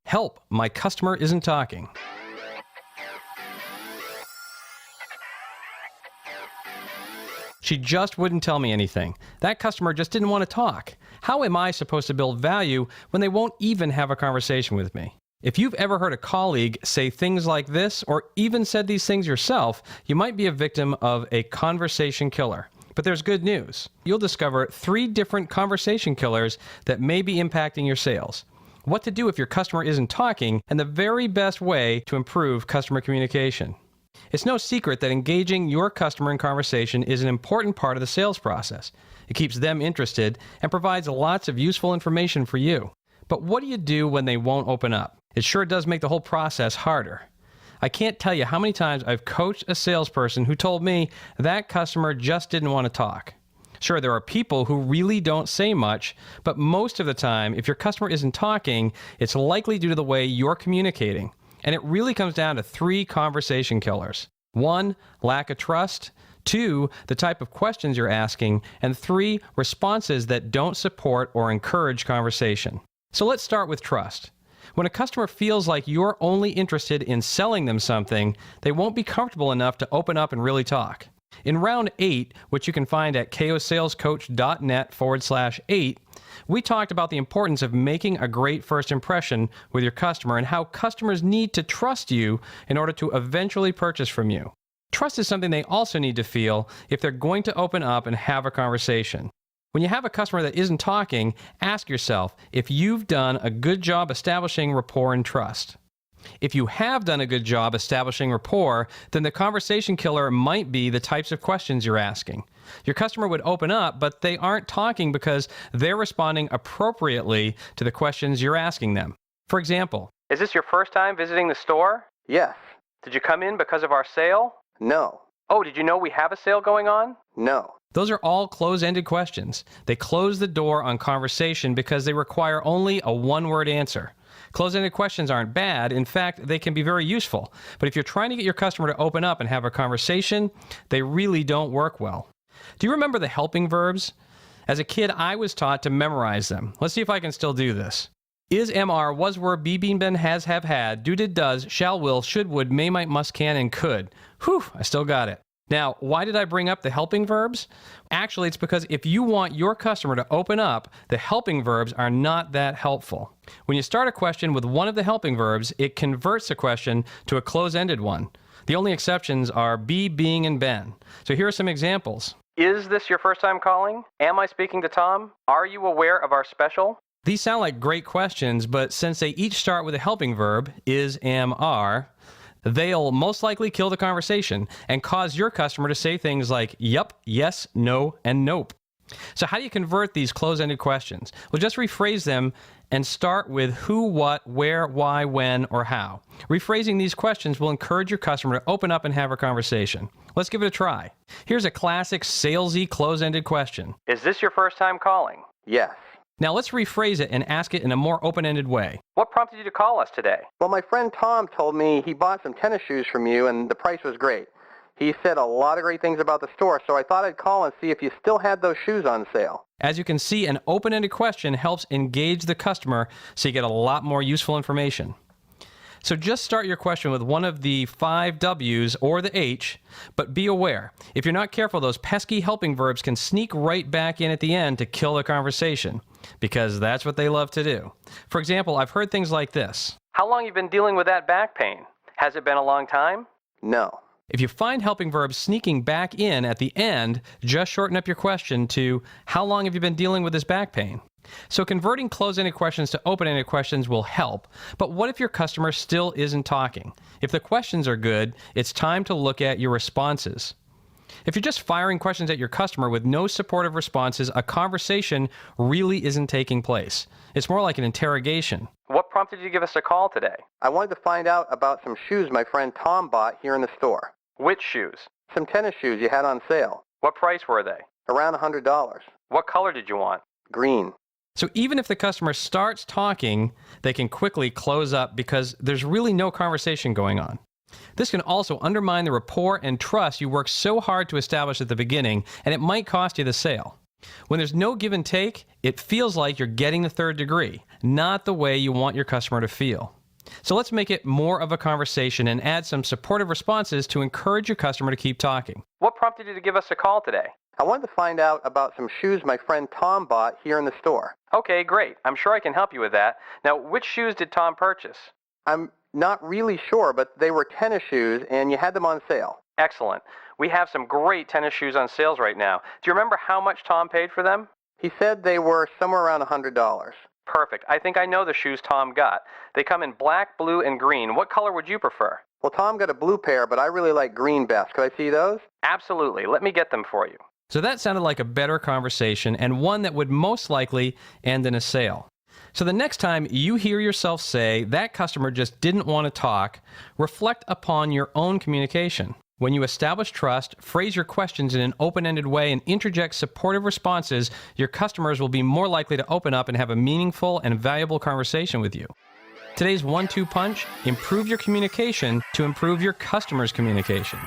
Help, my customer isn't talking. She just wouldn't tell me anything. That customer just didn't want to talk. How am I supposed to build value when they won't even have a conversation with me? If you've ever heard a colleague say things like this, or even said these things yourself, you might be a victim of a conversation killer. But there's good news. You'll discover 3 different conversation killers that may be impacting your sales. What to do if your customer isn't talking, and the very best way to improve customer communication. It's no secret that engaging your customer in conversation is an important part of the sales process. It keeps them interested and provides lots of useful information for you. But what do you do when they won't open up? It sure does make the whole process harder. I can't tell you how many times I've coached a salesperson who told me that customer just didn't want to talk. Sure, there are people who really don't say much, but most of the time, if your customer isn't talking, it's likely due to the way you're communicating. And it really comes down to 3 conversation killers. 1, lack of trust. 2, the type of questions you're asking. And 3, responses that don't support or encourage conversation. So let's start with trust. When a customer feels like you're only interested in selling them something, they won't be comfortable enough to open up and really talk. In round 8, which you can find at kosalescoach.net/8, we talked about the importance of making a great first impression with your customer and how customers need to trust you in order to eventually purchase from you. Trust is something they also need to feel if they're going to open up and have a conversation. When you have a customer that isn't talking, ask yourself if you've done a good job establishing rapport and trust. If you have done a good job establishing rapport, then the conversation killer might be the types of questions you're asking. Your customer would open up, but they aren't talking because they're responding appropriately to the questions you're asking them. For example, is this your first time visiting the store? Yes. Did you come in because of our sale? No. Oh, did you know we have a sale going on? No. Those are all close-ended questions. They close the door on conversation because they require only a one-word answer. Close-ended questions aren't bad. In fact, they can be very useful. But if you're trying to get your customer to open up and have a conversation, they really don't work well. Do you remember the helping verbs? As a kid, I was taught to memorize them. Let's see if I can still do this. Is, am, are, was, were, be, been, been, has, have, had, do, did, does, shall, will, should, would, may, might, must, can, and could. Whew, I still got it. Now, why did I bring up the helping verbs? Actually, it's because if you want your customer to open up, the helping verbs are not that helpful. When you start a question with one of the helping verbs, it converts the question to a close-ended one. The only exceptions are be, being, and been. So here are some examples. Is this your first time calling? Am I speaking to Tom? Are you aware of our special? These sound like great questions, but since they each start with a helping verb, is, am, are, they'll most likely kill the conversation and cause your customer to say things like yup, yes, no, and nope. So how do you convert these close-ended questions? Well, just rephrase them and start with who, what, where, why, when, or how. Rephrasing these questions will encourage your customer to open up and have a conversation. Let's give it a try. Here's a classic salesy close-ended question. Is this your first time calling? Yes. Now let's rephrase it and ask it in a more open-ended way. What prompted you to call us today? Well, my friend Tom told me he bought some tennis shoes from you and the price was great. He said a lot of great things about the store, so I thought I'd call and see if you still had those shoes on sale. As you can see, an open-ended question helps engage the customer so you get a lot more useful information. So just start your question with one of the 5 W's or the H, but be aware, if you're not careful, those pesky helping verbs can sneak right back in at the end to kill the conversation, because that's what they love to do. For example, I've heard things like this. How long have you been dealing with that back pain? Has it been a long time? No. If you find helping verbs sneaking back in at the end, just shorten up your question to, how long have you been dealing with this back pain? So converting close-ended questions to open-ended questions will help, but what if your customer still isn't talking? If the questions are good, it's time to look at your responses. If you're just firing questions at your customer with no supportive responses, a conversation really isn't taking place. It's more like an interrogation. What prompted you to give us a call today? I wanted to find out about some shoes my friend Tom bought here in the store. Which shoes? Some tennis shoes you had on sale. What price were they? Around $100. What color did you want? Green. So even if the customer starts talking, they can quickly close up because there's really no conversation going on. This can also undermine the rapport and trust you worked so hard to establish at the beginning, and it might cost you the sale. When there's no give and take, it feels like you're getting the third degree, not the way you want your customer to feel. So let's make it more of a conversation and add some supportive responses to encourage your customer to keep talking. What prompted you to give us a call today? I wanted to find out about some shoes my friend Tom bought here in the store. Okay, great. I'm sure I can help you with that. Now, which shoes did Tom purchase? I'm not really sure, but they were tennis shoes, and you had them on sale. Excellent. We have some great tennis shoes on sales right now. Do you remember how much Tom paid for them? He said they were somewhere around $100. Perfect. I think I know the shoes Tom got. They come in black, blue, and green. What color would you prefer? Well, Tom got a blue pair, but I really like green best. Could I see those? Absolutely. Let me get them for you. So that sounded like a better conversation and one that would most likely end in a sale. So the next time you hear yourself say that customer just didn't want to talk, reflect upon your own communication. When you establish trust, phrase your questions in an open-ended way and interject supportive responses, your customers will be more likely to open up and have a meaningful and valuable conversation with you. Today's 1-2 punch: improve your communication to improve your customers' communication.